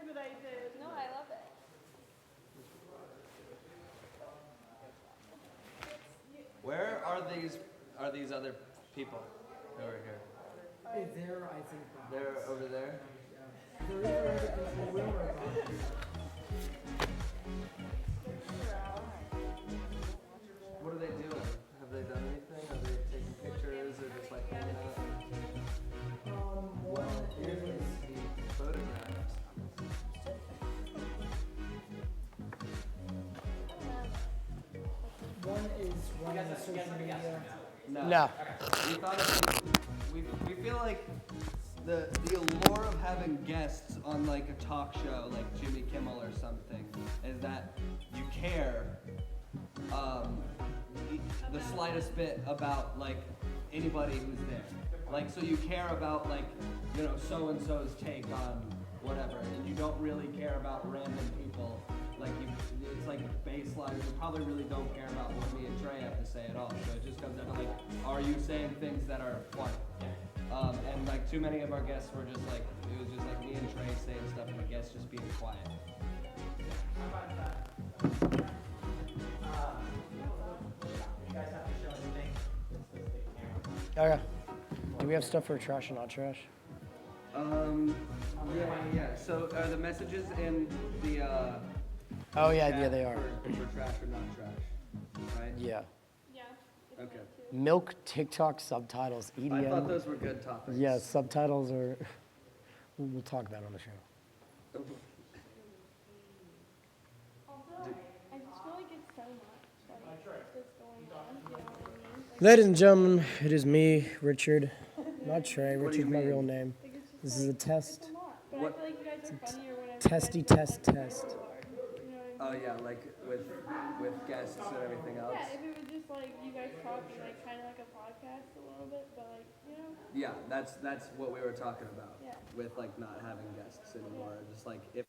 work that I did. No, I love it. Where are these other people who are here? There, I think. They're over there? There is other people we were about. What are they doing? Have they done anything? Are they taking pictures or just like hanging out? One Here's is the photographs. running the social media. No. We thought we feel like the allure of having guests on like a talk show like Jimmy Kimmel or something is that you care the slightest bit about like anybody who's there. Like so you care about like, you know, so and so's take on whatever, and you don't really care about random people. Like it's like baseline. You probably really don't care about what me and Trey have to say at all. So it just comes down to like, are you saying things that are funny? And like too many of our guests were just like, it was just like me and Trey saying stuff and the guests just being quiet. How about that? You guys have to show anything. This is the camera. Okay. Do we have stuff for trash and not trash? Yeah. So are the messages in the Oh yeah, chat yeah they are. for trash or not trash, right? Yeah. Yeah. Okay. Milk, TikTok, subtitles, EDM. I thought those were good topics. Yeah, subtitles are. We'll talk about it on the show. Also, I just feel like it's so much like that's going on. You know what I mean? Like, Ladies and gentlemen, it is me, Richard. Not Trey. What do you Richard's my mean? real name. like it's just This is a test. a lot. But What- I feel like you guys are funny or whatever. Testy test test. You know what I Oh mean? yeah, like with guests and everything else. Yeah, if it was just like you guys talking like kind of like a podcast a little bit, but like, you know. Yeah, that's what we were talking about. Yeah. With like not having guests anymore. Just like if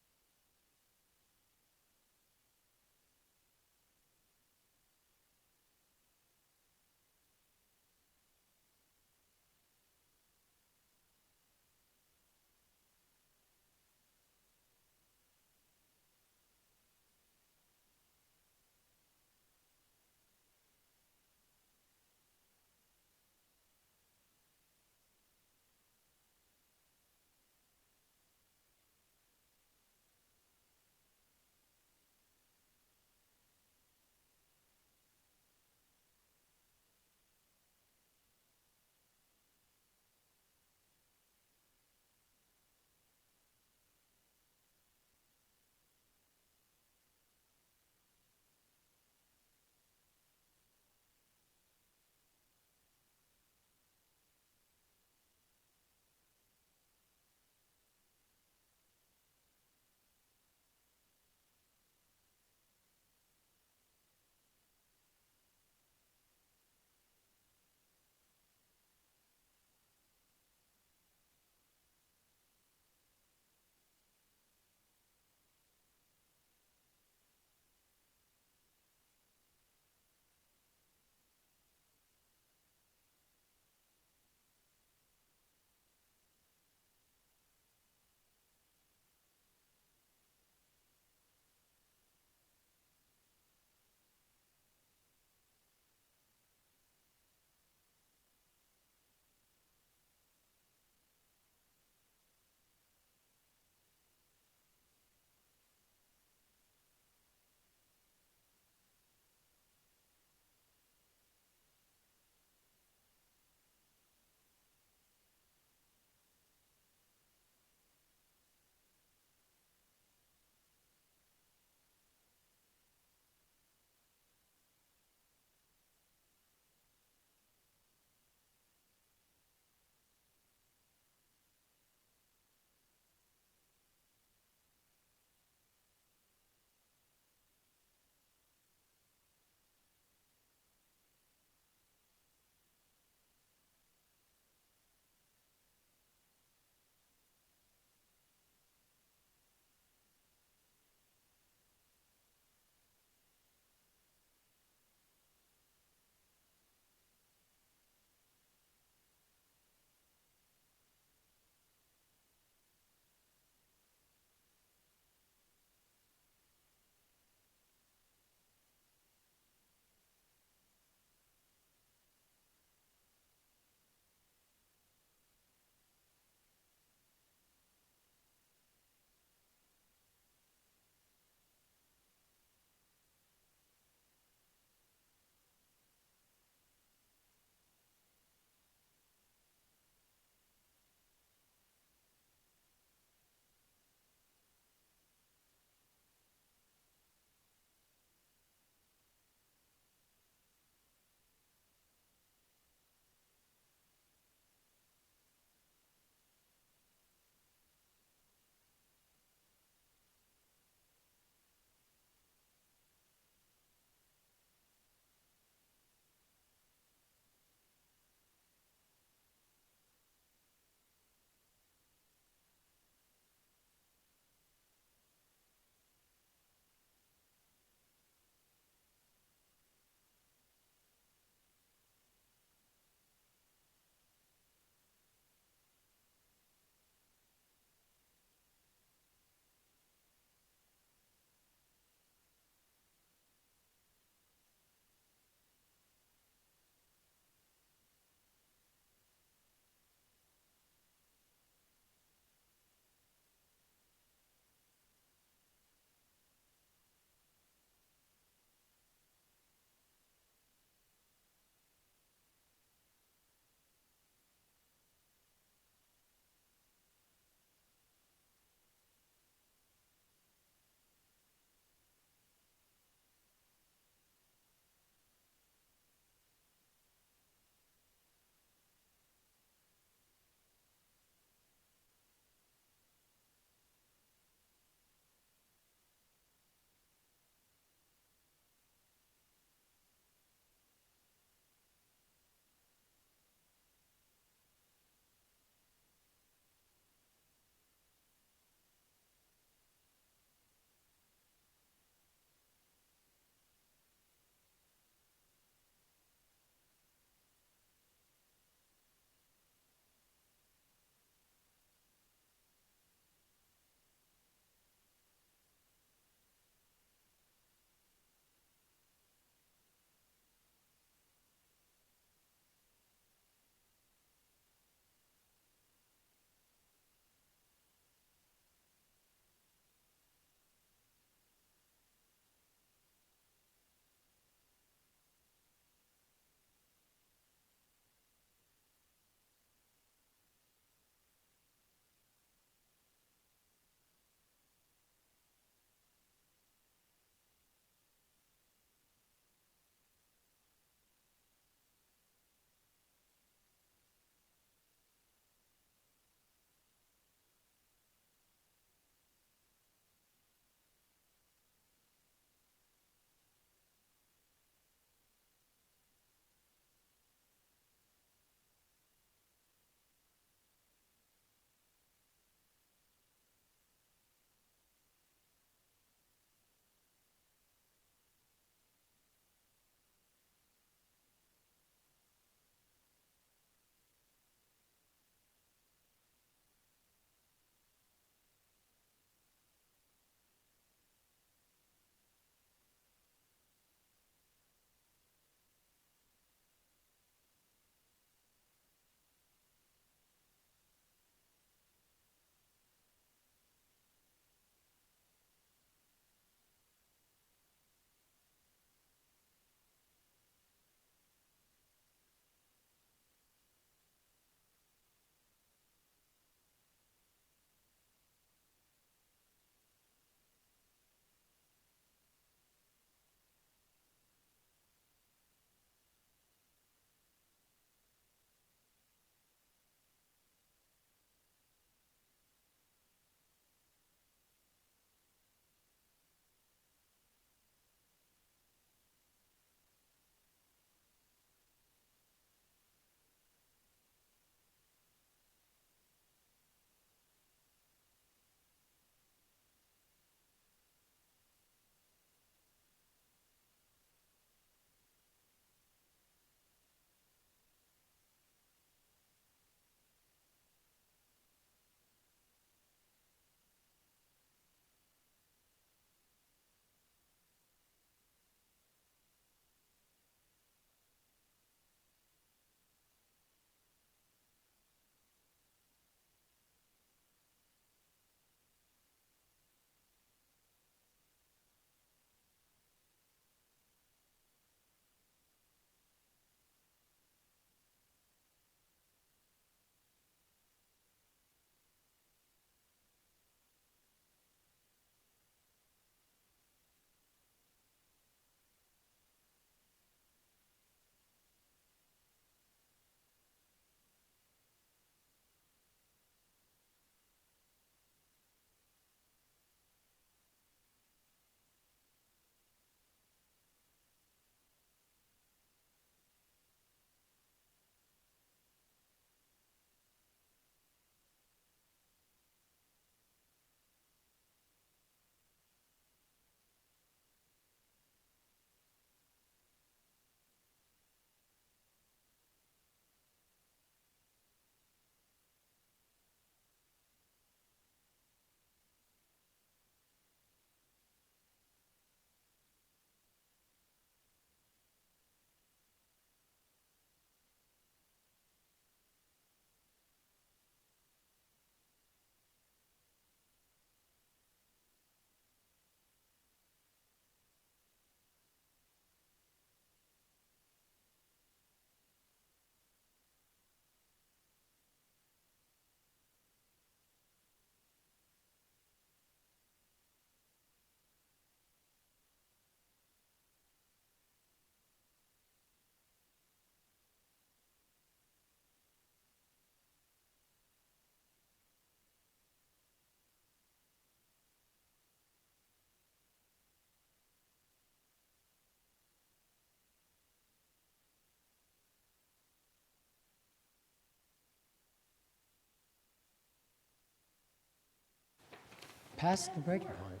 Past the breaking point.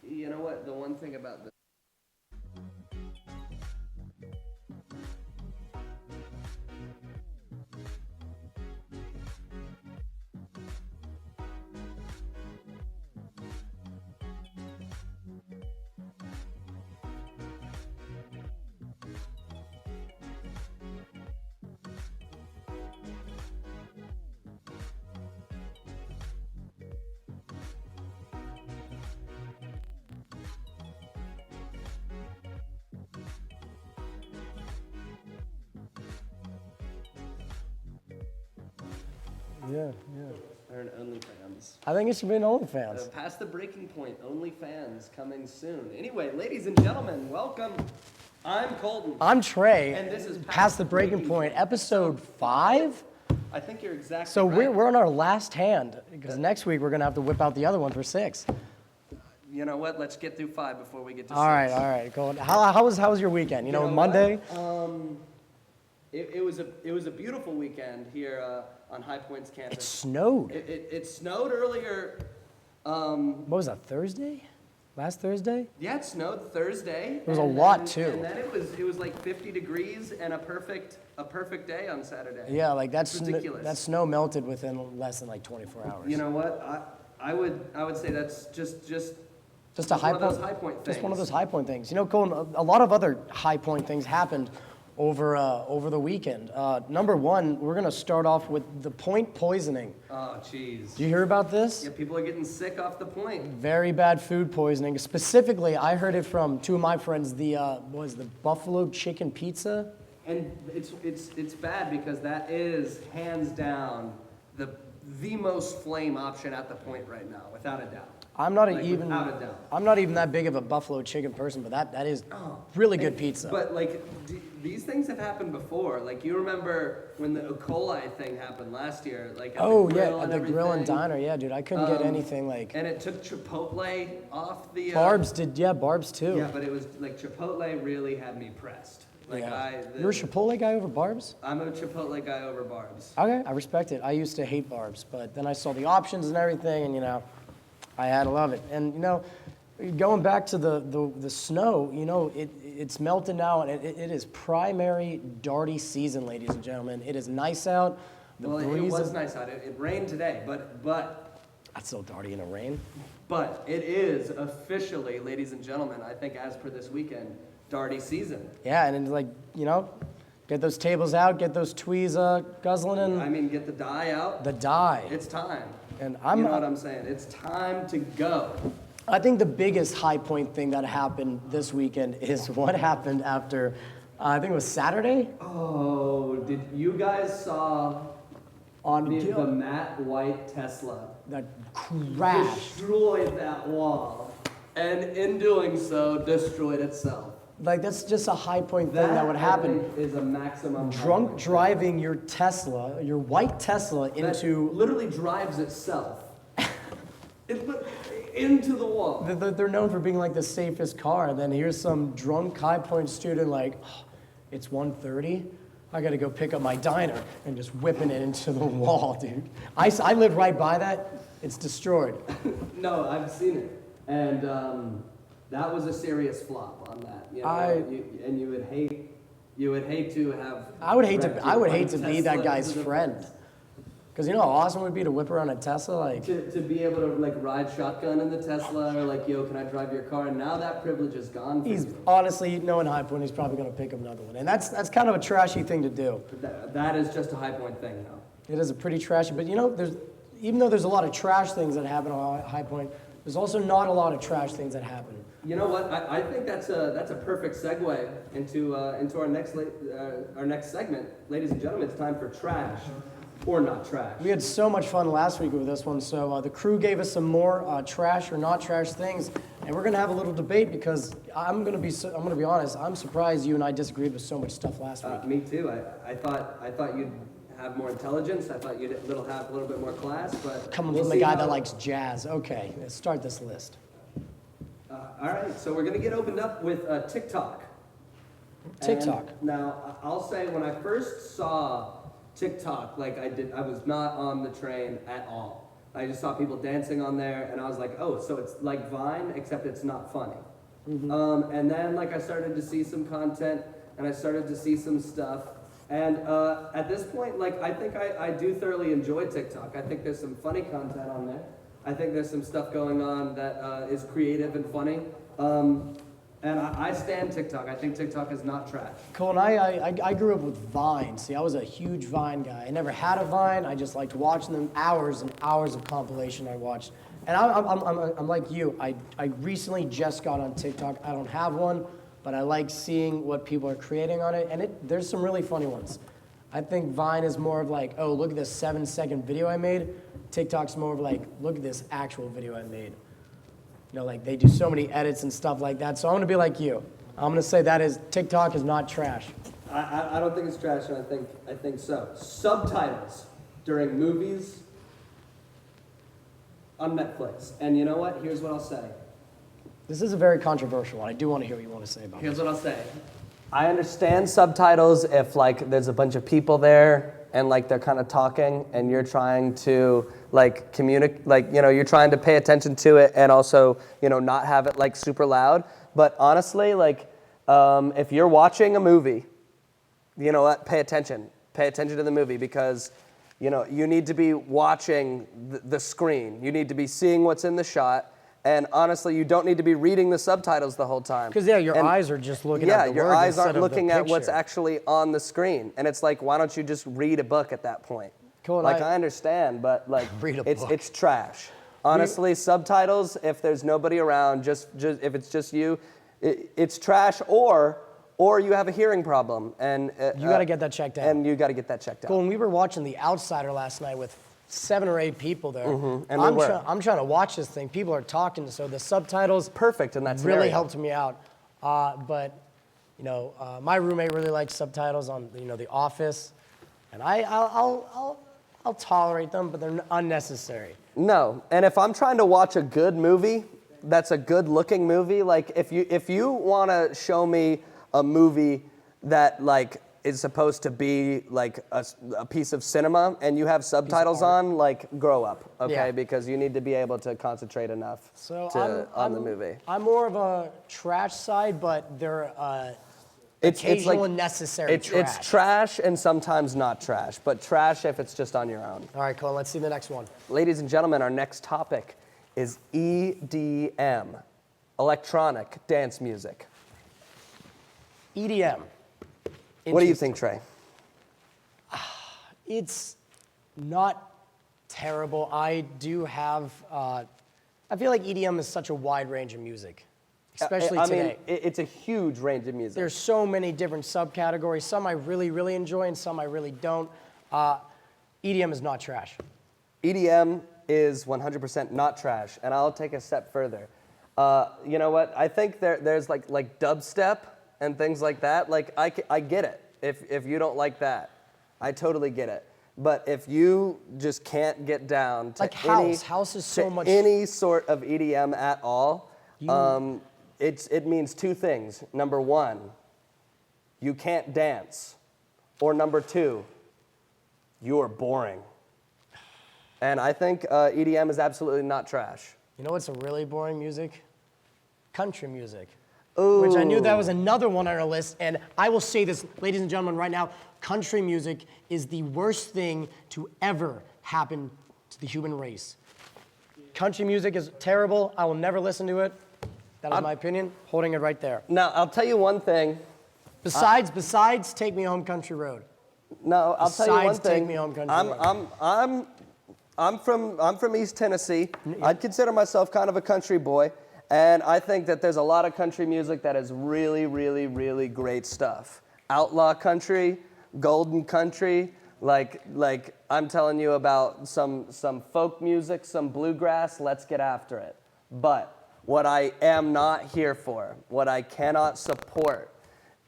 You know what? The one thing about this. Yeah. Or an OnlyFans. I think it should be an OnlyFans. Past the breaking point, OnlyFans coming soon. Anyway, ladies and gentlemen, welcome. I'm Colton. I'm Trey. And this is Past the Breaking Point, episode 5. I think you're exactly So right. we're on our last hand because next week we're gonna have to whip out the other one for 6. You know what? Let's get through 5 before we get to 6. All right, cool. How was your weekend? You know, Monday. What? It was a beautiful weekend here on High Point's It campus. snowed. It snowed earlier. What was that? Thursday? Last Thursday? Yeah, it snowed Thursday. It was a lot, too. And then it was like 50 degrees and a perfect day on Saturday. Yeah, like It's ridiculous. that snow melted within less than like 24 hours. You know what? I would say that's just Just a high one of point. those high point Just one of things. those high point things. You know, Colin, a lot of other high point things happened over the weekend. Number one, we're gonna start off with the point poisoning. Oh, jeez. Do you hear about this? Yeah, people are getting sick off the point. Very bad food poisoning. Specifically, I heard it from 2 of my friends. The the buffalo chicken pizza. And it's bad because that is hands down the most flame option at the point right now, without a doubt. I'm not Like, even. without a doubt. I'm not even that big of a buffalo chicken person, but that is really good pizza. But like these things have happened before. Like you remember when the E. coli thing happened last year, like at Oh the yeah, grill at and the grill and everything. diner. Yeah, dude, I couldn't get anything like. And it took Chipotle off the. Barb's did, yeah, Barb's too. Yeah, but it was like Chipotle really had me pressed. Like Yeah. You're a Chipotle guy over Barb's? I'm a Chipotle guy over Barb's. Okay, I respect it. I used to hate Barb's, but then I saw the options and everything, and I had to love it. And going back to the snow, it's melted now, and it is primary darty season, ladies and gentlemen. It is nice out. The Well, it breeze was is, nice out. It rained today, but that's so darty in the rain. it is officially, ladies and gentlemen, I think as per this weekend, darty season. Yeah, and it's like, get those tables out, get those tweez guzzling, I and mean, get the dye out. the dye. It's time. And You know what I'm saying? It's time to go. I think the biggest high point thing that happened this weekend is what happened after, I think it was Saturday? Oh, did you guys saw On the matte white Tesla that crashed. destroyed that wall, and in doing so, destroyed itself. Like, that's just a high point thing that would I happen. think, is a maximum high Drunk point. driving your Tesla, your white Tesla, That into. literally drives itself into the wall. They're known for being like the safest car. And then here's some drunk high point student, like, "Oh, it's 1:30. I gotta go pick up my diner," and just whipping it into the wall, dude. I live right by that. It's destroyed. No, I've seen it, and that was a serious flop on that. And you would hate to have. I would hate wrecked to. your I would white hate to be Tesla that guy's into the friend. fence. Because you know how awesome it would be to whip around a Tesla, like. To be able to like ride shotgun in the Tesla, or like, yo, can I drive your car? And now that privilege is gone. For He's you. honestly, knowing High Point, he's probably going to pick up another one, and that's kind of a trashy thing to do. That is just a high point thing now. It is a pretty trashy, but even though there's a lot of trash things that happen on High Point, there's also not a lot of trash things that happen. You know what? I think that's a perfect segue into our next segment, ladies and gentlemen. It's time for trash or not trash. We had so much fun last week with this one, so the crew gave us some more trash or not trash things, and we're going to have a little debate because I'm going to be honest. I'm surprised you and I disagreed with so much stuff last week. Me too. I thought you'd have more intelligence. I thought you'd have a little bit more class. But Coming we'll from the see guy how- that likes jazz. Okay, let's start this list. All right, so we're gonna get opened up with TikTok. TikTok. And now I'll say when I first saw TikTok, like I was not on the train at all. I just saw people dancing on there, and I was like, oh, so it's like Vine, except it's not funny. And then like I started to see some content, and I started to see some stuff. And at this point, like I think I do thoroughly enjoy TikTok. I think there's some funny content on there. I think there's some stuff going on that is creative and funny. And I stand TikTok. I think TikTok is not trash. Cool, and I grew up with Vine. See, I was a huge Vine guy. I never had a Vine. I just liked watching them, hours and hours of compilation I watched. And I'm like you. I recently just got on TikTok. I don't have one, but I like seeing what people are creating on it. And there's some really funny ones. I think Vine is more of like, oh, look at this 7-second video I made. TikTok's more of like, look at this actual video I made. You know, like they do so many edits and stuff like that. So I'm gonna be like you. I'm gonna say TikTok is not trash. I don't think it's trash, and I think so. Subtitles during movies on Netflix. And you know what? Here's what I'll say. This is a very controversial one. I do want to hear what you want to say about it. Here's what I'll say. I understand subtitles if like there's a bunch of people there and like they're kind of talking and you're trying to like communicate, like, you know, you're trying to pay attention to it and also, you know, not have it like super loud. But honestly, like if you're watching a movie, you know what, pay attention to the movie, because you know, you need to be watching the screen. You need to be seeing what's in the shot. And honestly, you don't need to be reading the subtitles the whole time. Because your eyes are just looking at the your words eyes aren't instead of the looking at what's picture. actually on the screen. And it's like, why don't you just read a book at that point? Cool, like I understand, but like Read a book. it's trash. Honestly, subtitles, if there's nobody around, just if it's just you, it's trash, or you have a hearing problem and You got to get that checked out. And you got to get that checked out. Cool, and we were watching The Outsider last night with 7 or 8 people there. And I'm trying to watch this thing. People are talking, so the subtitles Perfect in that really scenario. helped me out. But you know, my roommate really likes subtitles on The Office, and I'll tolerate them, but they're unnecessary. No, and if I'm trying to watch a good movie, that's a good-looking movie. Like if you want to show me a movie that like is supposed to be like a piece of cinema and you have subtitles on, like grow up, okay? Yeah. Because you need to be able to concentrate enough on the movie. I'm more of a trash side, but they're occasional and necessary trash. It's trash and sometimes not trash, but trash if it's just on your own. All right, cool. Let's see the next one. Ladies and gentlemen, our next topic is EDM, electronic dance music. EDM. What do you think, Trey? It's not terrible. I do have, I feel like EDM is such a wide range of music, especially I today. mean, it's a huge range of music. There's so many different subcategories. Some I really, really enjoy and some I really don't. EDM is not trash. EDM is 100% not trash, and I'll take a step further. You know what? I think there's like dubstep and things like that. Like I get it. If you don't like that, I totally get it. But if you just can't get down to Like house is so much. any sort of EDM at all, it means 2 things. Number 1, you can't dance, or number 2, you are boring. And I think EDM is absolutely not trash. You know what's a really boring music? Country music. Ooh. Which I knew that was another one on our list. And I will say this, ladies and gentlemen, right now, country music is the worst thing to ever happen to the human race. Country music is terrible. I will never listen to it. That is my opinion. Holding it right there. Now, I'll tell you one thing. Besides Take Me Home Country Road. No, I'll tell you one Besides thing. Take Me Home Country Road. I'm from East Tennessee. I'd consider myself kind of a country boy, and I think that there's a lot of country music that is really, really, really great stuff. Outlaw country, golden country, like I'm telling you about some folk music, some bluegrass. Let's get after it. But what I am not here for, what I cannot support,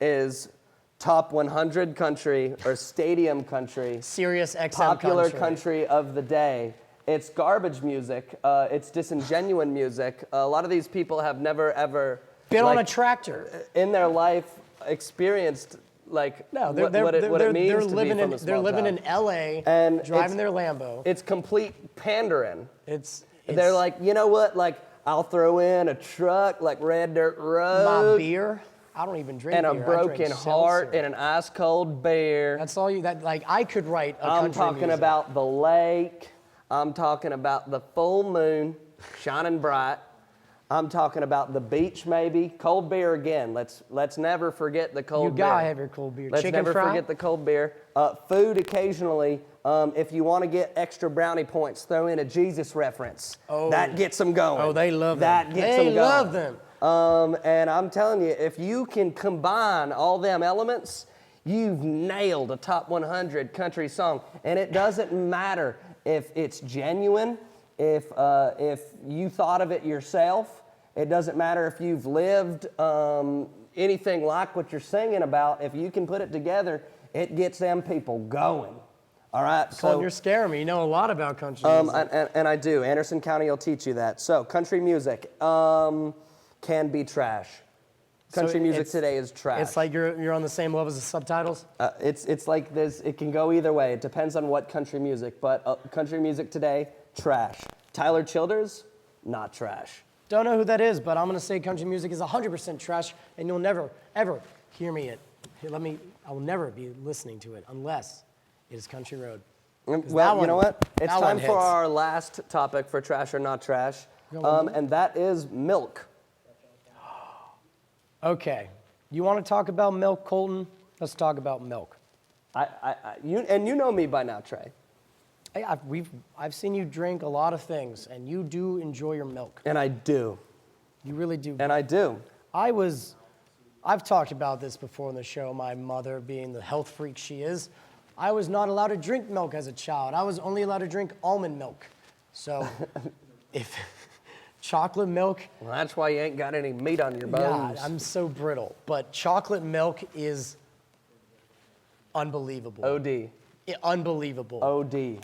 is top 100 country or stadium country, Sirius XM popular country of the day. It's garbage music. It's disingenuous music. A lot of these people have never ever been on a tractor in their life experienced like No, what it means they're to living be from in a small living town. in L.A. And driving their Lambo. It's complete pandering. It's They're like, you know what? Like, I'll throw in a truck, like Red Dirt Road. my beer. I don't even drink And beer. a I drink broken heart seltzer. and an ice cold beer. That's all you. That like I could write a I'm country talking music. about the lake. I'm talking about the full moon shining bright. I'm talking about the beach, maybe. Cold beer again. Let's never forget the cold You beer. gotta have your cold beer. Let's Chicken never fry? forget the cold beer. Food occasionally. If you want to get extra brownie points, throw in a Jesus reference. Oh. That gets them going. Oh, they love that. them. Gets They them going. love them. And I'm telling you, if you can combine all them elements, you've nailed a top 100 country song. And it doesn't matter if it's genuine, if you thought of it yourself. It doesn't matter if you've lived anything like what you're singing about. If you can put it together, it gets them people going. All right. Colton, you're scaring me. You know a lot about country music. And I do. Anderson County will teach you that. So country music can be trash. Country music today is trash. It's like you're on the same level as the subtitles. It's like this. It can go either way. It depends on what country music. But country music today, trash. Tyler Childers, not trash. Don't know who that is, but I'm gonna say country music is 100% trash, and you'll never ever hear me it. Here, I will never be listening to it unless it is Country Road. 'Cause Well, you know what? It's that time one for hits. our last topic for trash or not trash, and that is milk. Okay, you want to talk about milk, Colton? Let's talk about milk. You know me by now, Trey. Hey, I've seen you drink a lot of things, and you do enjoy your milk. And I do. You really do. And I do. I've talked about this before on the show, my mother being the health freak she is. I was not allowed to drink milk as a child. I was only allowed to drink almond milk. So if chocolate milk, Well, that's why you ain't got any meat on your yeah, bones. I'm so brittle. But chocolate milk is unbelievable. OD. Unbelievable. OD.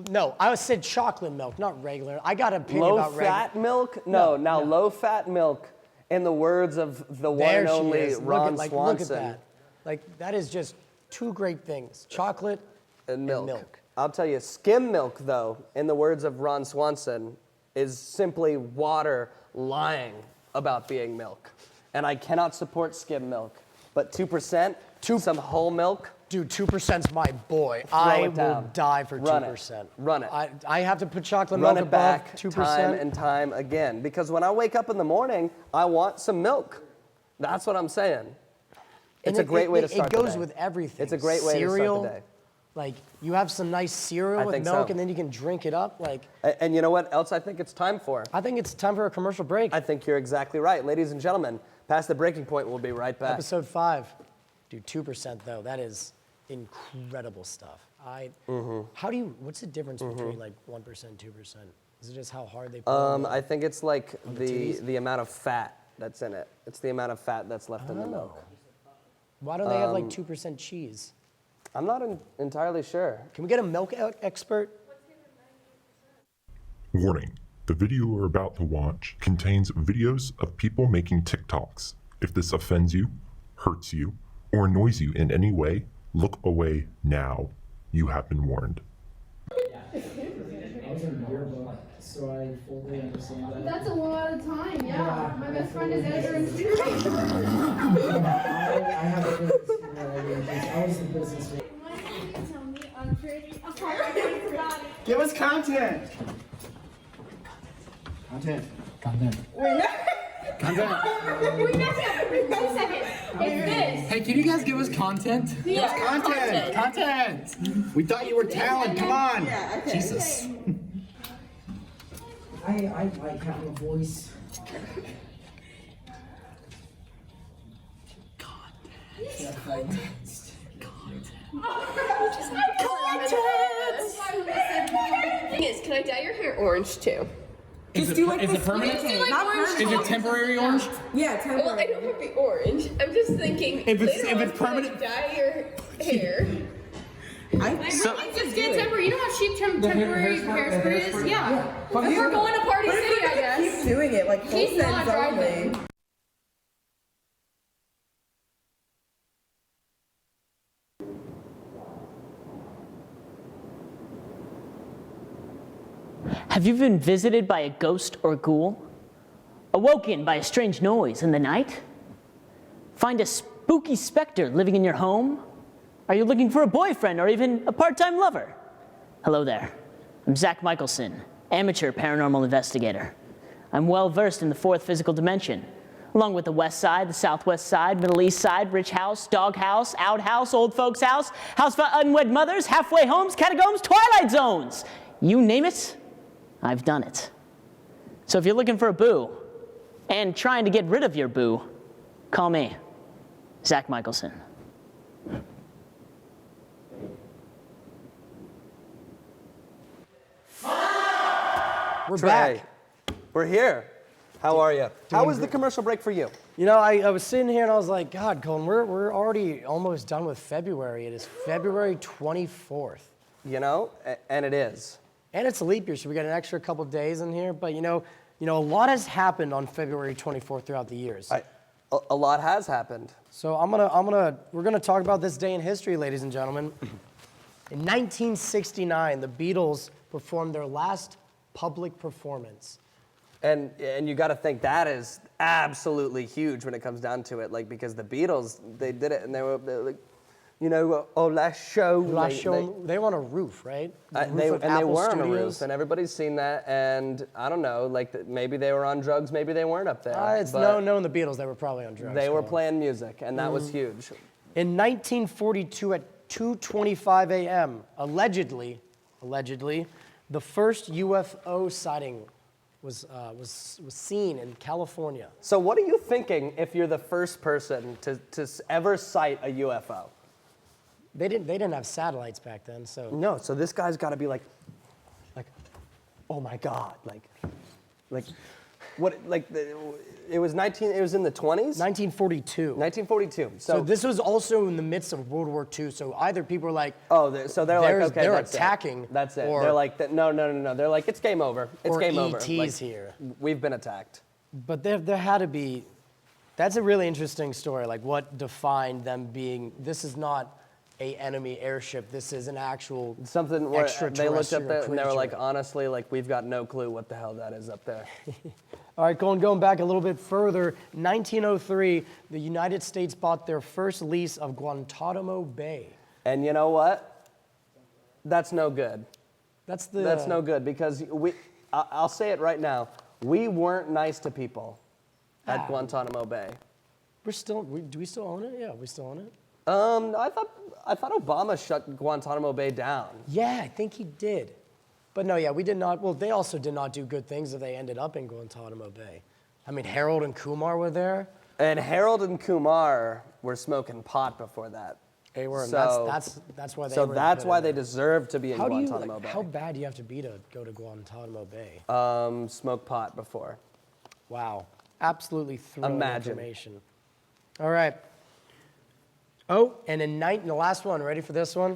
No, I said chocolate milk, not regular. I got an opinion about regular. Low-fat milk? No, low-fat milk, in the words of the one There and she only is. Ron Look at Swanson. that. Like, that is just two great things, chocolate And milk. milk. I'll tell you, skim milk, though, in the words of Ron Swanson, is simply water lying about being milk. And I cannot support skim milk. But 2%, some whole milk, Dude, 2%'s my boy. Throw I it will down. die for Run 2%. it. Run it. I have to put chocolate run milk it back above 2%. time and time again. Because when I wake up in the morning, I want some milk. That's what I'm saying. It's a great way to start It goes the day. with everything. It's a great way Cereal, to start the day. like, you have some nice cereal I with think milk, so. and then you can drink it up. Like, And you know what else I think it's time for? I think it's time for a commercial break. I think you're exactly right. Ladies and gentlemen, past the breaking point, we'll be right back. Episode 5. Dude, 2% though, that is incredible stuff. What's the difference between like 1%, 2%? Is it just how hard they put it? I think it's like the titties? the amount of fat that's in it. It's the amount of fat that's left in the milk. Why don't they have like 2% cheese? I'm not entirely sure. Can we get a milk expert? Warning, the video we're about to watch contains videos of people making TikToks. If this offends you, hurts you, or annoys you in any way, look away now. You have been warned. I was in a yearbook, so I fully understand that. That's a lot of time, yeah. Yeah. My best friend is editor and student. I have a business here. I was in business. Why didn't you tell me I'm pretty? Oh, I forgot it. Give us content. Content. Wait a second. It's this. Hey, can you guys give us content? Yeah, Content. We thought you were talent. Come on. Jesus. I like having a voice. Thing is, can I dye your hair orange too? Just do like Is it permanent? Not permanent. Is it temporary orange? Yeah, Well, I temporary. don't have the orange. I'm just thinking. If it's- later if on, it's can I permanent- dye your hair. Just get temporary. You know how cheap temporary hairspray is? Yeah. If we're going to Party City, I guess. Keep doing it like full He's not sends driving. only. Have you been visited by a ghost or ghoul? Awoken by a strange noise in the night? Find a spooky specter living in your home? Are you looking for a boyfriend or even a part-time lover? Hello there. I'm Zach Michelson, amateur paranormal investigator. I'm well versed in the fourth physical dimension, along with the west side, the southwest side, middle east side, rich house, dog house, outhouse, old folks house, house for unwed mothers, halfway homes, catacombs, twilight zones. You name it, I've done it. So if you're looking for a boo and trying to get rid of your boo, call me, Zach Michelson. We're Trey, back. we're here. How are you? How was the commercial break for you? You know, I was sitting here and I was like, God, Colin, we're already almost done with February. It is February 24th. You know, and it is. And it's a leap year, so we got an extra couple days in here. But you know, a lot has happened on February 24th throughout the years. A lot has happened. So we're gonna talk about this day in history, ladies and gentlemen. In 1969, the Beatles performed their last public performance. And you got to think that is absolutely huge when it comes down to it, like because the Beatles, they did it and they were like, you know, last show. They were on a roof, right? They were Apple on a roof, Studios. and everybody's seen that. And I don't know, like maybe they were on drugs, maybe they weren't up there. It's but knowing the Beatles, they were probably on drugs. They were Colin. playing music, and that was huge. In 1942 at 2:25 a.m., allegedly, the first UFO sighting was seen in California. So what are you thinking if you're the first person to ever sight a UFO? They didn't have satellites back then, so. No, so this guy's got to be like, oh my God, it was in the 20s? 1942. 1942. So this was also in the midst of World War II. So either people are like, so they're like, okay, they're that's attacking. It. That's it. Or, they're like, no. They're like, it's game over. It's or game over. ET's Like, here. We've been attacked. But there had to be. That's a really interesting story. Like what defined them being? This is not a enemy airship. This is an actual something where they looked up there and they were like, creature. honestly, like we've got no clue what the hell that is up there. All right, going back a little bit further, 1903, the United States bought their first lease of Guantanamo Bay. And you know what? That's no good. That's no good because I'll say it right now. We weren't nice to people at Guantanamo Bay. Do we still own it? Yeah, we still own it. I thought Obama shut Guantanamo Bay down. Yeah, I think he did. But no, yeah, we did not. Well, they also did not do good things if they ended up in Guantanamo Bay. I mean, Harold and Kumar were there. And Harold and Kumar were smoking pot before that. They were. So, that's why they. So were that's why they there. deserve to be in How Guantanamo Bay. How bad do you have to be to go to Guantanamo Bay? Smoke pot before. Wow, absolutely thrilling Imagine. information. All right. Oh, and in the last one, ready for this one?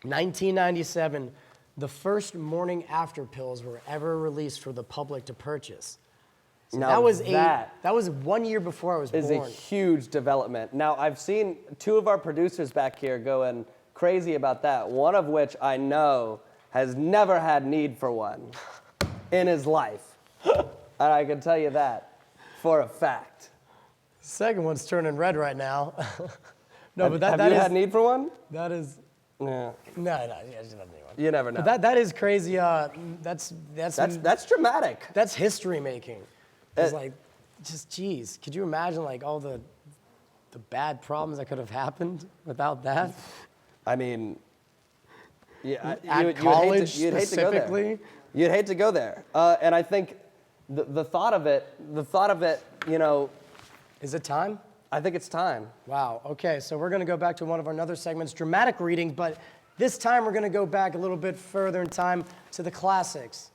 1997, the first morning after pills were ever released for the public to purchase. So Now that was 1 year before I was is born. a huge development. Now, I've seen two of our producers back here going crazy about that, one of which I know has never had need for one in his life. And I can tell you that for a fact. The second one's turning red right now. No, but have you had need for one? That is. Yeah. No, yeah, just not anyone. You never know. But that is crazy. That's dramatic. That's history making. It's like, just geez, could you imagine like all the bad problems that could have happened without that? I mean, yeah, At college you'd hate to go there. specifically? You'd hate to go there. And I think the thought of it, you know. Is it time? I think it's time. Wow, okay, so we're gonna go back to one of our other segments, dramatic reading, but this time we're gonna go back a little bit further in time to the classics.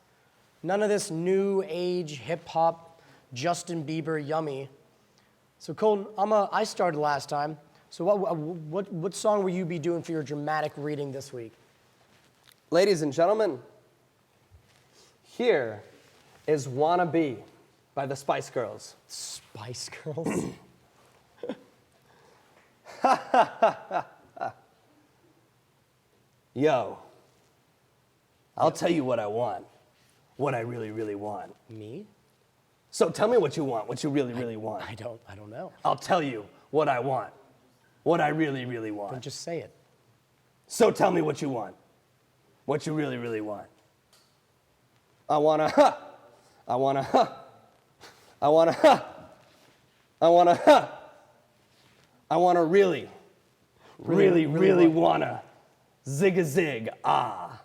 None of this new age hip hop, Justin Bieber yummy. So Colton, I started last time. So what song will you be doing for your dramatic reading this week? Ladies and gentlemen, here is Wanna Be by the Spice Girls. Spice Girls? Yo, I'll tell you what I want. what I really, really want. Me? So tell me what you want, what you really, really want. I don't know. I'll tell you what I want, what I really, really Don't want. just say it. So tell me what you want, what you really, really want. I wanna, huh. I wanna, huh. I wanna, huh. I wanna, huh. I wanna really, really wanna zig-a-zig, ah.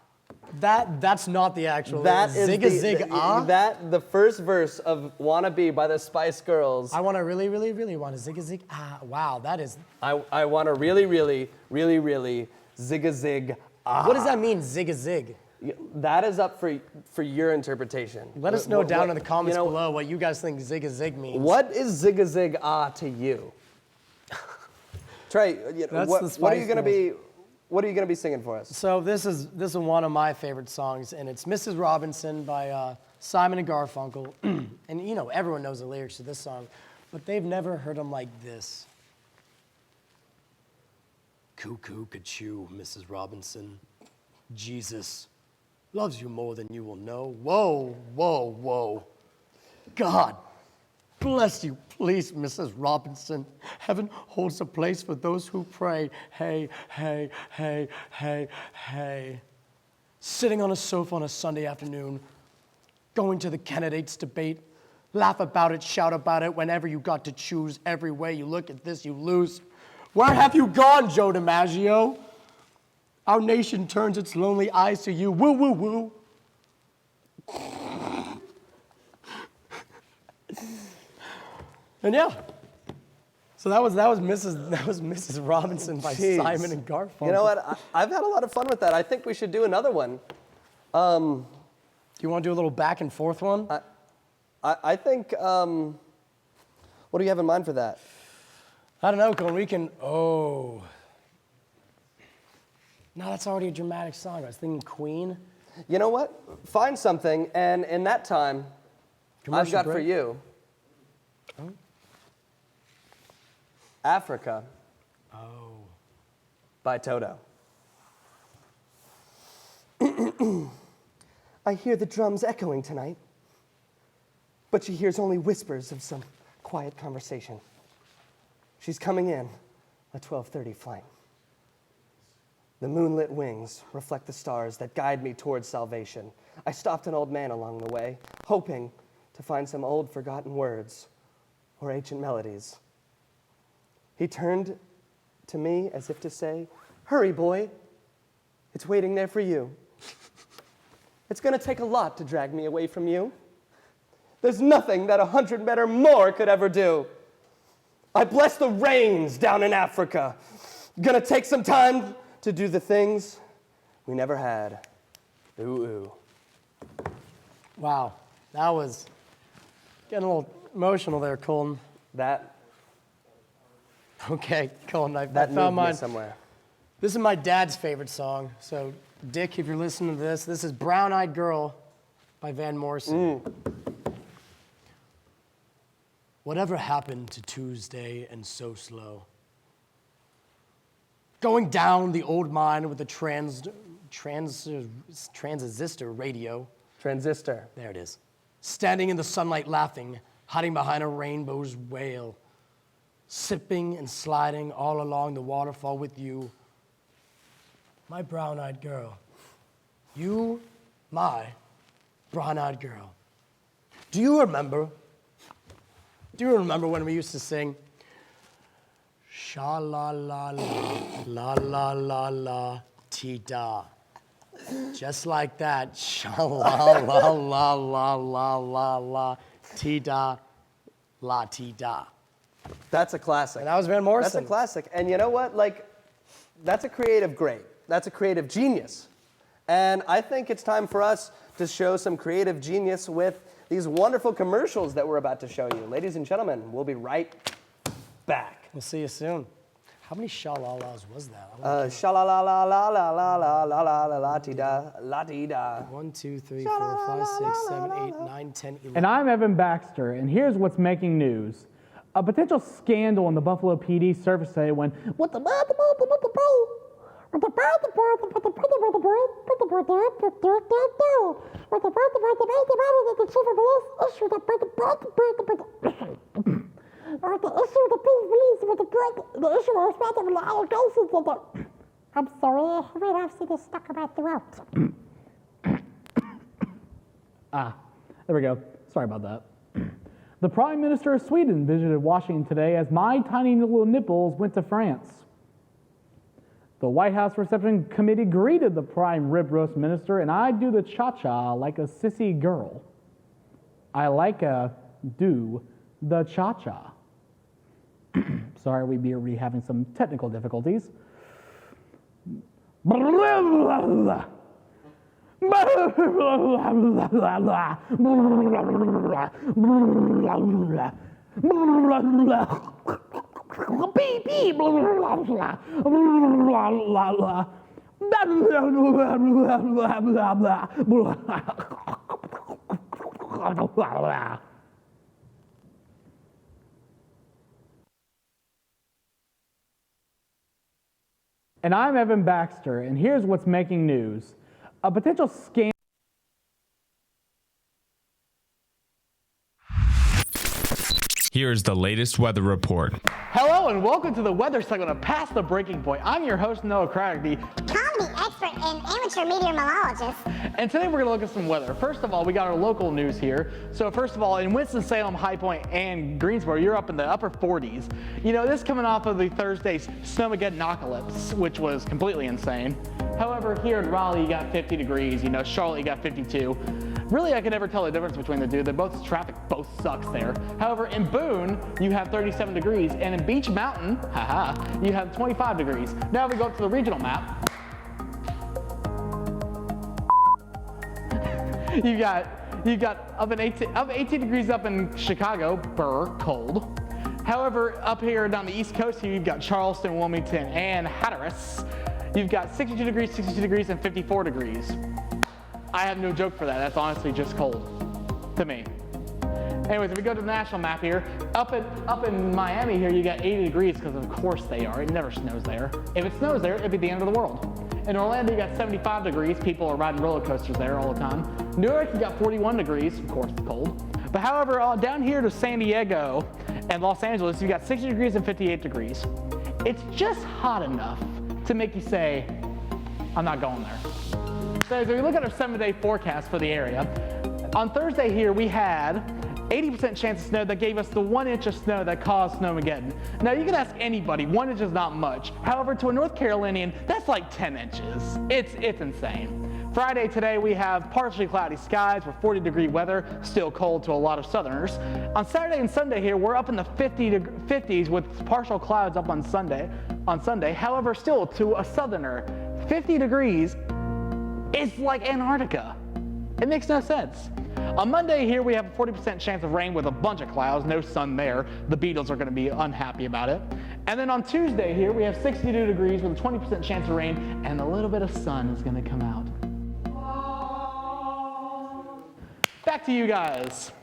That's not the actual That is zig-a-zig, ah? the first verse of Wanna Be by the Spice Girls. I want to really want to zig-a-zig, ah. Wow, that is... I wanna really zig-a-zig, ah. What does that mean, zig-a-zig? That is up for your interpretation. Let us know down in the comments you know, below what you guys think zig-a-zig means. What is zig-a-zig, ah to you? Trey, That's what the are Spice you gonna Girls. be? What are you gonna be singing for us? So this is one of my favorite songs, and it's Mrs. Robinson by Simon and Garfunkel. And you know, everyone knows the lyrics to this song, but they've never heard them like this. Cuckoo, ka-choo, Mrs. Robinson. Jesus loves you more than you will know. Whoa, whoa, whoa. God bless you, please, Mrs. Robinson. Heaven holds a place for those who pray. Hey, hey, hey, hey, hey. Sitting on a sofa on a Sunday afternoon, going to the candidates' debate, laugh about it, shout about it whenever you got to choose. Every way you look at this, you lose. Where have you gone, Joe DiMaggio? Our nation turns its lonely eyes to you. Woo, woo, woo. And yeah, so that was Mrs. Robinson by Jeez. Simon and Garfunkel. You know what? I've had a lot of fun with that. I think we should do another one. Do you want to do a little back and forth one? I think. What do you have in mind for that? I don't know, Colin. We can. Oh. No, that's already a dramatic song. I was thinking Queen. You know what? Find something, and in that time, I've Commercial got for break. you. Africa. Oh. By Toto. I hear the drums echoing tonight, but she hears only whispers of some quiet conversation. She's coming in, a 12:30 flight. The moonlit wings reflect the stars that guide me towards salvation. I stopped an old man along the way, hoping to find some old forgotten words or ancient melodies. He turned to me as if to say, "Hurry, boy, it's waiting there for you. It's gonna take a lot to drag me away from you. There's nothing that 100 men or more could ever do. I bless the rains down in Africa. Gonna take some time to do the things we never had. Ooh, ooh." Wow, that was getting a little emotional there, Colton. That Okay, Colton, I moved found me mine. somewhere. This is my dad's favorite song. So, Dick, if you're listening to this is Brown Eyed Girl by Van Morrison. Whatever happened to Tuesday and so slow? Going down the old mine with the transistor radio. Transistor. There it is. Standing in the sunlight laughing, hiding behind a rainbow's wail. Sipping and sliding all along the waterfall with you. My brown-eyed girl. You, my brown-eyed girl. Do you remember when we used to sing, sha la la la, la la la la, ti da? Just like that, sha la la la la la la la, ti da, la ti da. That's a classic. And that was Van Morrison. That's a classic. And you know what? Like, that's a creative great. That's a creative genius. And I think it's time for us to show some creative genius with these wonderful commercials that we're about to show you. Ladies and gentlemen, we'll be right back. We'll see you soon. How many sha-la-las was that? Sha-la-la-la-la-la-la-la-la-la-ti-da, 1, 2, 3, 4, 5, 6, 7, 8, 9, 10, 11. And I'm Evan Baxter, and here's what's making news. A potential scandal in the Buffalo PD surfaced today when I'm sorry, I have to stuck in my throat. There we go. Sorry about that. The Prime Minister of Sweden visited Washington today as my tiny little nipples went to France. The White House Reception Committee greeted the Prime Rib Roast Minister, and I do the cha-cha like a sissy girl. I like a do the cha-cha. Sorry, we be having some technical difficulties. And I'm Evan Baxter, and here's what's making news. A potential scam. Here's the latest weather report. Hello and welcome to the weather segment of Past the Breaking Point. I'm your host, Noah Craddock, the comedy expert and amateur meteorologist. And today we're going to look at some weather. First of all, we got our local news here. So first of all, in Winston-Salem, High Point, and Greensboro, you're up in the upper 40s. You know, this coming off of the Thursday's Snowmageddon-ocalypse, which was completely insane. However, here in Raleigh, you got 50 degrees. You know, Charlotte, you got 52. Really, I could never tell the difference between the two. Traffic both sucks there. However, in Boone, you have 37 degrees, and in Beach Mountain, haha, you have 25 degrees. Now if we go up to the regional map, you got up 18 degrees up in Chicago, cold. However, up here down the East Coast here, you've got Charleston, Wilmington, and Hatteras. You've got 62 degrees, and 54 degrees. I have no joke for that. That's honestly just cold to me. Anyways, if we go to the national map here, up in Miami here, you got 80 degrees because of course they are. It never snows there. If it snows there, it'd be the end of the world. In Orlando, you got 75 degrees. People are riding roller coasters there all the time. Newark, you got 41 degrees. Of course, cold. But however, down here to San Diego and Los Angeles, you got 60 degrees and 58 degrees. It's just hot enough to make you say, I'm not going there. So as we look at our 7-day forecast for the area, on Thursday here we had 80% chance of snow that gave us the 1 inch of snow that caused Snowmageddon. Now you can ask anybody, 1 inch is not much. However, to a North Carolinian, that's like 10 inches. It's insane. Friday today we have partially cloudy skies with 40-degree weather, still cold to a lot of southerners. On Saturday and Sunday here, we're up in the 50s with partial clouds up on Sunday. However, still to a southerner, 50 degrees is like Antarctica. It makes no sense. On Monday here, we have a 40% chance of rain with a bunch of clouds, no sun there. The Beatles are going to be unhappy about it. And then on Tuesday here, we have 62 degrees with a 20% chance of rain, and a little bit of sun is going to come out. Back to you guys.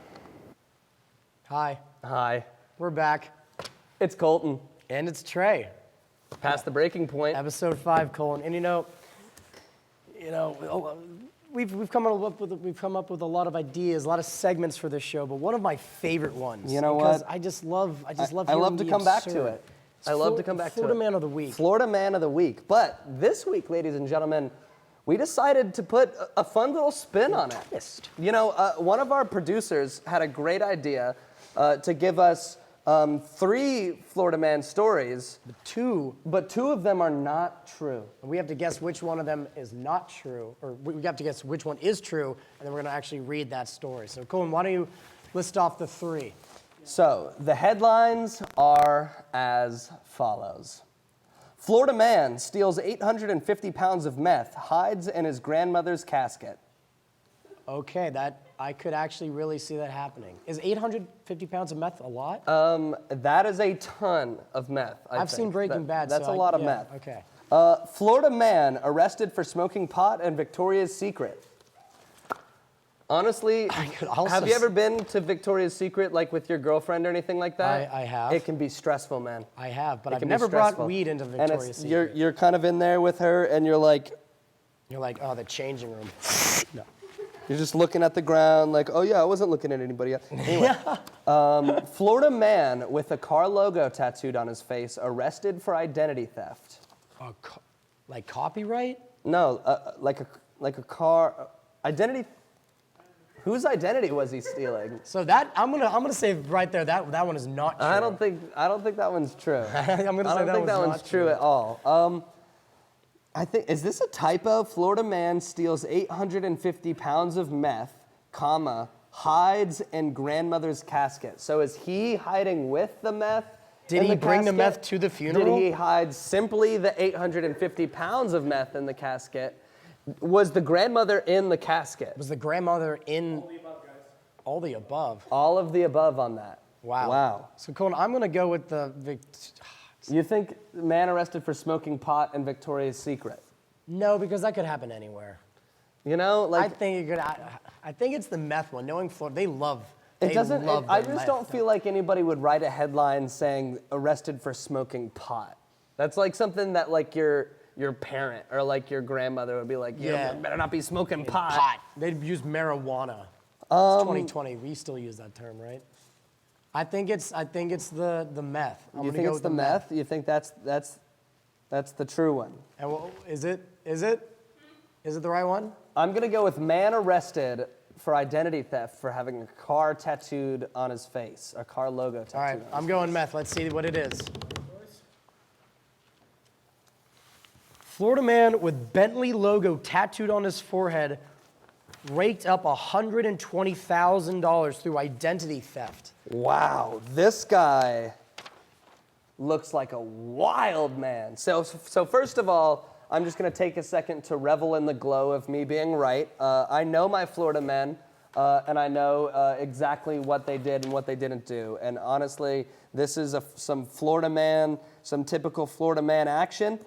Hi, Hi, we're back. it's Colton. And it's Trey. Past the breaking point. Episode 5, Colin. And you know, we've come up with a lot of ideas, a lot of segments for this show, but one of my favorite ones. You know because what? I love I love to hearing come the back to absurd. it. I love to come back to it. Florida Man of the Week. Florida Man of the Week. But this week, ladies and gentlemen, we decided to put a fun little spin on it. Twist. You know, one of our producers had a great idea to give us 3 Florida Man stories. But two of them are not true. And we have to guess which one of them is not true, or we have to guess which one is true, and then we're going to actually read that story. So, Colin, why don't you list off the 3? So, the headlines are as follows. Florida man steals 850 pounds of meth, hides in his grandmother's casket. Okay, I could actually really see that happening. Is 850 pounds of meth a lot? That is a ton of meth, I've seen Breaking Bad, That's so a lot of yeah, meth. Okay. Florida man arrested for smoking pot in Victoria's Secret. Honestly, could also have you ever been to Victoria's Secret, like with your girlfriend or anything like that? I have. It can be stressful, man. I have, but It I've can be never brought stressful. weed into And Victoria's it's, Secret. you're kind of in there with her, and you're like, Oh, the changing room. No. you're just looking at the ground, like, oh yeah, I wasn't looking at anybody else. Anyway, Florida man with a car logo tattooed on his face arrested for identity theft. Like copyright? No, like a car identity. Whose identity was he stealing? So that I'm gonna say right there that one is not true. I don't think that one's true. I'm gonna say I don't think that one's one's not true at all. Is this a typo? Florida man steals 850 pounds of meth, comma, hides in grandmother's casket. So is he hiding with the meth? Did in he the bring the casket? meth to the funeral? Did he hide simply the 850 pounds of meth in the casket? Was the grandmother in the casket? Was the grandmother in? All the above, guys. All the above. All of the above on that. Wow. Wow. So Colin, I'm gonna go with the. You think man arrested for smoking pot in Victoria's Secret? No, because that could happen anywhere. You know, like I think it could. I think it's the meth one. Knowing Florida, they love. it they doesn't. Love I their just meth. don't feel like anybody would write a headline saying arrested for smoking pot. That's like something that like your parent or like your grandmother would be like, Yeah. you better not be smoking pot. Pot. They'd use marijuana. It's 2020. We still use that term, right? I think it's the meth. I'm You gonna think go it's with the meth? You think that's the true one? And is it the right one? I'm gonna go with man arrested for identity theft for having a car tattooed on his face, a car logo tattooed. All right, on his I'm going meth. Let's see what it is. Florida man with Bentley logo tattooed on his forehead raked up $120,000 through identity theft. Wow, this guy looks like a wild man. So first of all, I'm just gonna take a second to revel in the glow of me being right. I know my Florida men, and I know exactly what they did and what they didn't do. And honestly, this is some Florida man, some typical Florida man action.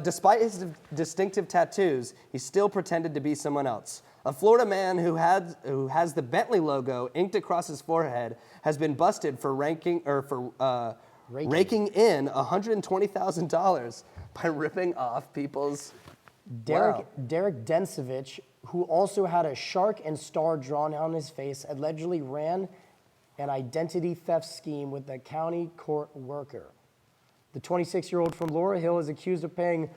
Despite his distinctive tattoos, he still pretended to be someone else. A Florida man who has the Bentley logo inked across his forehead has been busted for raking in $120,000 by ripping off people's. Wow. Derek Densovich, who also had a shark and star drawn on his face, allegedly ran an identity theft scheme with a county court worker. The 26-year-old from Laurel Hill is accused of paying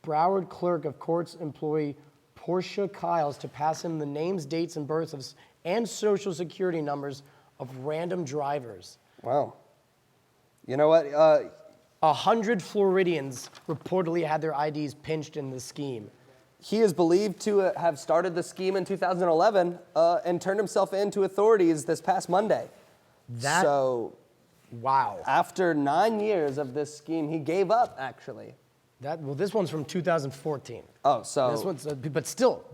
Broward clerk of courts employee Portia Kiles to pass him the names, dates, and births and social security numbers of random drivers. Wow. You know what? 100 Floridians reportedly had their IDs pinched in the scheme. He is believed to have started the scheme in 2011 and turned himself in to authorities this past Monday. Wow. After 9 years of this scheme, he gave up, actually. This one's from 2014. Oh, so. This one's, but still.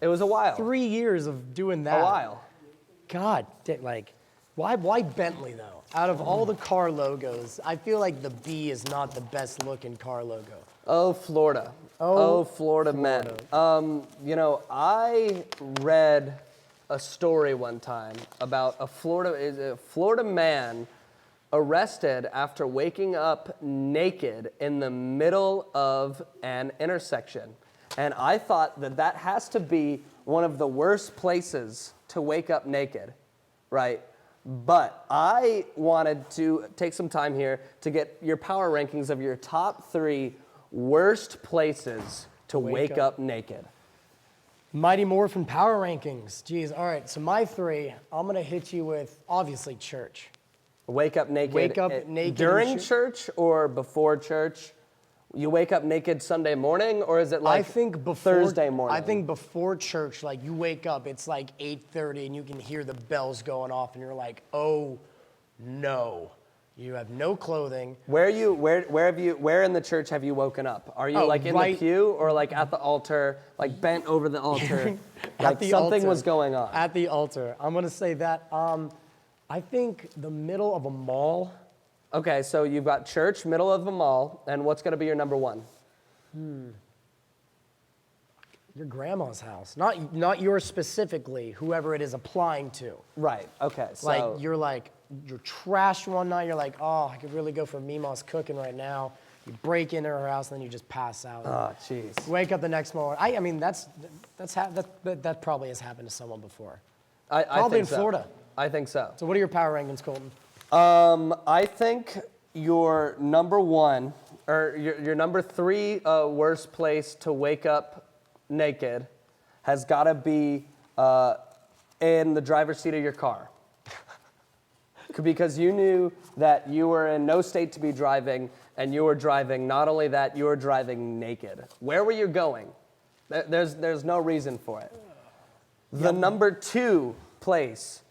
It was a while. 3 years of doing that. A while. God, why Bentley though? Out of all the car logos, I feel like the B is not the best looking car logo. Oh, Florida. Oh, Florida men. You know, I read a story one time about a Florida man arrested after waking up naked in the middle of an intersection. And I thought that has to be one of the worst places to wake up naked, right? But I wanted to take some time here to get your power rankings of your top 3 worst places to wake up naked. Mighty Morphin Power Rankings. Jeez, all right, so my 3, I'm gonna hit you with, obviously, church. Wake up naked. Wake up naked during church or before church? You wake up naked Sunday morning, or is it like Thursday morning? I think before church, like you wake up, it's like 8:30, and you can hear the bells going off, and you're like, oh no, you have no clothing. Where in the church have you woken up? Are you like in the pew or like at the altar, like bent over the altar, like something was going on? At the altar. I'm gonna say that. I think the middle of a mall. Okay, so you've got church, middle of a mall, and what's going to be your number 1? Your grandma's house, not yours specifically, whoever it is applying to. Right. Okay. So Like you're trashed one night. You're like, oh, I could really go for Mima's cooking right now. You break into her house and then you just pass out. Oh, jeez. Wake up the next morning. I mean, that probably has happened to someone before. I Probably think in Florida. I think so. So what are your power rankings, Colton? I think your number one, or your number three worst place to wake up naked has got to be in the driver's seat of your car. Because you knew that you were in no state to be driving, and you were driving. Not only that, you were driving naked. Where were you going? There's no reason for it. The number two place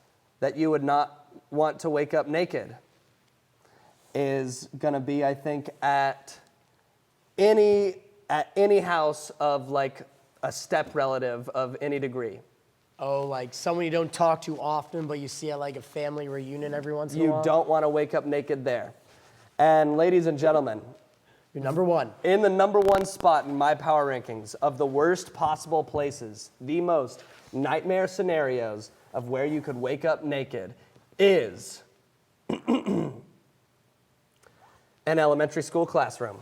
that you would not want to wake up naked is gonna be, I think, at any house of like a step relative of any degree. Oh, like someone you don't talk to often, but you see at like a family reunion every once in a while? You don't want to wake up naked there. And ladies and gentlemen, you're number one. In the number one spot in my power rankings of the worst possible places, the most nightmare scenarios of where you could wake up naked is an elementary school classroom.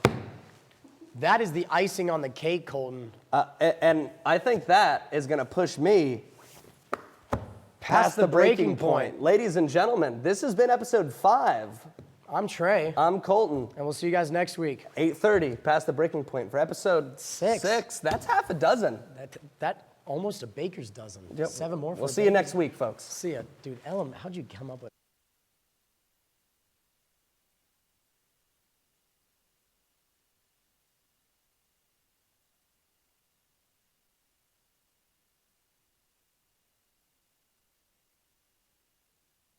That is the icing on the cake, Colton. And I think that is going to push me past the breaking point. Ladies and gentlemen, this has been episode 5. I'm Trey. I'm Colton. And we'll see you guys next week. 8:30, past the breaking point for episode 6. That's half a dozen. That almost a baker's dozen. Yep. 7 more for We'll a see you baker's. next week, folks. See ya. Dude, Ellen, how'd you come up with